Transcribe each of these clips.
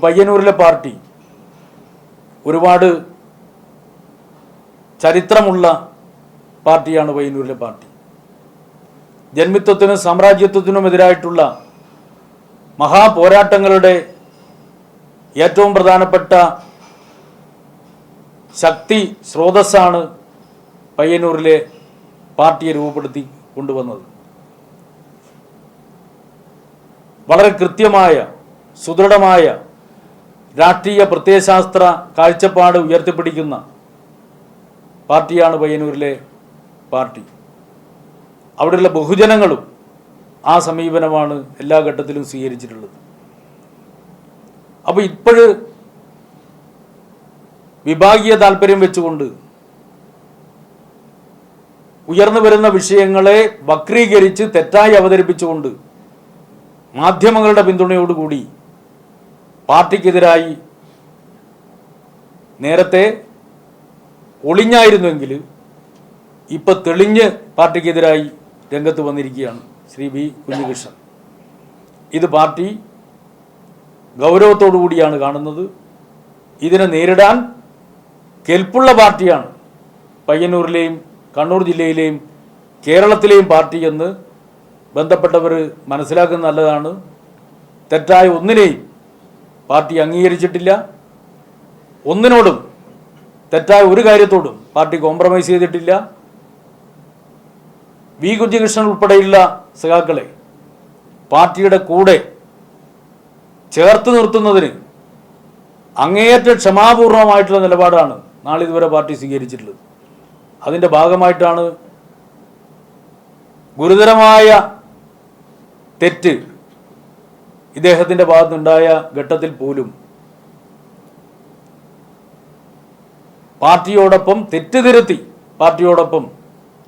പയ്യന്നൂരിലെ party ഒരുപാട് ചരിത്രമുള്ള പാർട്ടിയാണ്. പയ്യന്നൂരിലെ party ജന്മിത്വത്തിനും സാമ്രാജ്യത്വത്തിനുമെതിരായിട്ടുള്ള മഹാപോരാട്ടങ്ങളുടെ ഏറ്റവും പ്രധാനപ്പെട്ട ശക്തി സ്രോതസ്സാണ് പയ്യന്നൂരിലെ പാർട്ടിയെ രൂപപ്പെടുത്തി കൊണ്ടുവന്നത്. വളരെ കൃത്യമായ സുദൃഢമായ രാഷ്ട്രീയ പ്രത്യയശാസ്ത്ര കാഴ്ചപ്പാട് ഉയർത്തിപ്പിടിക്കുന്ന പാർട്ടിയാണ് പയ്യന്നൂരിലെ പാർട്ടി. അവിടെയുള്ള ബഹുജനങ്ങളും ആ സമീപനമാണ് എല്ലാ ഘട്ടത്തിലും സ്വീകരിച്ചിട്ടുള്ളത്. അപ്പോൾ ഇപ്പോഴ് വിഭാഗീയ താല്പര്യം വെച്ചുകൊണ്ട് ഉയർന്നു വരുന്ന വിഷയങ്ങളെ വക്രീകരിച്ച് തെറ്റായി അവതരിപ്പിച്ചുകൊണ്ട് മാധ്യമങ്ങളുടെ പിന്തുണയോടുകൂടി പാർട്ടിക്കെതിരായി നേരത്തെ ഒളിഞ്ഞായിരുന്നുവെങ്കിൽ ഇപ്പോൾ തെളിഞ്ഞ് പാർട്ടിക്കെതിരായി രംഗത്ത് വന്നിരിക്കുകയാണ് ശ്രീ വി കുഞ്ഞികൃഷ്ണൻ. ഇത് പാർട്ടി ഗൗരവത്തോടു കൂടിയാണ് കാണുന്നത്. ഇതിനെ നേരിടാൻ കെൽപ്പുള്ള പാർട്ടിയാണ് പയ്യന്നൂരിലെയും കണ്ണൂർ ജില്ലയിലെയും കേരളത്തിലെയും പാർട്ടി എന്ന് ബന്ധപ്പെട്ടവർ മനസ്സിലാക്കുന്നത് നല്ലതാണ്. തെറ്റായ ഒന്നിനെയും പാർട്ടി അംഗീകരിച്ചിട്ടില്ല. ഒന്നിനോടും തെറ്റായ ഒരു കാര്യത്തോടും പാർട്ടി കോംപ്രമൈസ് ചെയ്തിട്ടില്ല. വി കുഞ്ഞികൃഷ്ണൻ ഉൾപ്പെടെയുള്ള സഖാക്കളെ പാർട്ടിയുടെ കൂടെ ചേർത്ത് നിർത്തുന്നതിന് അങ്ങേയറ്റം ക്ഷമാപൂർവമായിട്ടുള്ള നിലപാടാണ് നാളിതുവരെ പാർട്ടി സ്വീകരിച്ചിട്ടുള്ളത്. അതിൻ്റെ ഭാഗമായിട്ടാണ് ഗുരുതരമായ തെറ്റ് ഇദ്ദേഹത്തിൻ്റെ ഭാഗത്തുനിന്നുണ്ടായ ഘട്ടത്തിൽ പോലും പാർട്ടിയോടൊപ്പം തെറ്റ് തിരുത്തി പാർട്ടിയോടൊപ്പം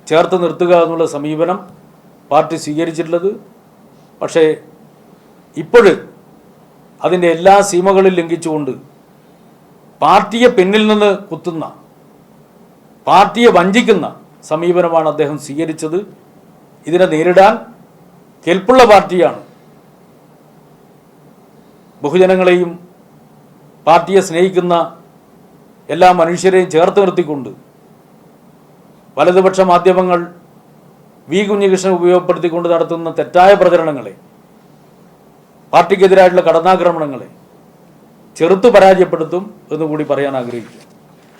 ചേർത്ത് നിർത്തുക എന്നുള്ള സമീപനം പാർട്ടി സ്വീകരിച്ചിട്ടുള്ളത്. പക്ഷേ ഇപ്പോഴ് അതിൻ്റെ എല്ലാ സീമകളിൽ ലംഘിച്ചുകൊണ്ട് പാർട്ടിയെ പിന്നിൽ നിന്ന് കുത്തുന്ന, പാർട്ടിയെ വഞ്ചിക്കുന്ന സമീപനമാണ് അദ്ദേഹം സ്വീകരിച്ചത്. ഇതിനെ നേരിടാൻ കെൽപ്പുള്ള പാർട്ടിയാണ്. ബഹുജനങ്ങളെയും പാർട്ടിയെ സ്നേഹിക്കുന്ന എല്ലാ മനുഷ്യരെയും ചേർത്ത് നിർത്തിക്കൊണ്ട് വലതുപക്ഷ മാധ്യമങ്ങൾ വി കുഞ്ഞികൃഷ്ണൻ ഉപയോഗപ്പെടുത്തിക്കൊണ്ട് നടത്തുന്ന തെറ്റായ പ്രചരണങ്ങളെ, പാർട്ടിക്കെതിരായിട്ടുള്ള കടന്നാക്രമണങ്ങളെ ചെറുത്തു പരാജയപ്പെടുത്തും എന്നുകൂടി പറയാൻ ആഗ്രഹിക്കുന്നു.